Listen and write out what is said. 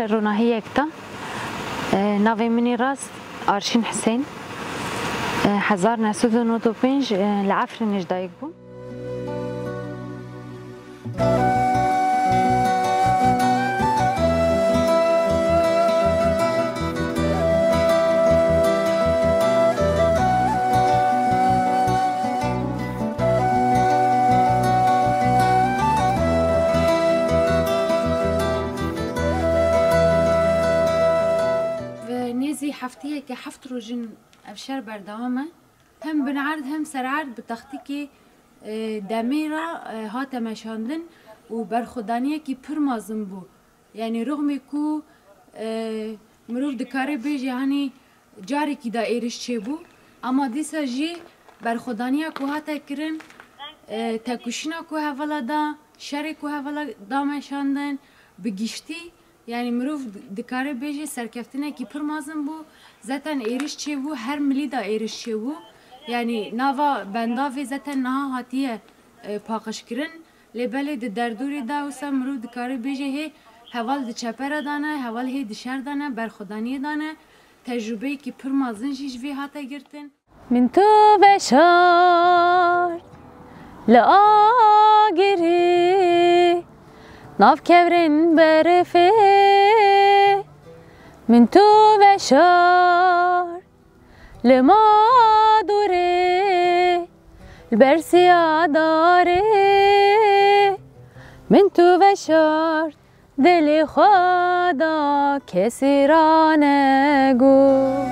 روناهی اکتا ناوی منی راست آرشین حسین 1995 لعفرینش دایک بوم. هفتیه که 7 روزن افشار بردامه هم بنعرض هم سرعرض بتختی که دمیرا هات مشاندن و برخودانیه که پر مازم بو یعنی رغمی کو مروف دکاره بیج یعنی جاری که دا ایرش چه بو اما دیسا جی برخودانیه که هاتا کرن تکوشینا که هولا دا شری که هولا دا مشاندن بگیشتی یعنی مروف دکاره بیجه سرکفتنه که پر مازم بو زتن ایرش چه بو هر ملی دا ایرش چه بو یعنی ناوا بنداوی زتن نها هاتیه پاقش کرن لباله ده دردوری دا وسا مروف دکاره بیجه هی حوال ده چپره دانه حوال هی دشار دانه برخودانی دانه تجربه که پر مازن جیجوی هاتا گرتن من تو بشار لآگری ناف کبرین برفه من تو بشار لما دوره البرسیا داره من تو بشار دل خدا کسی را نگو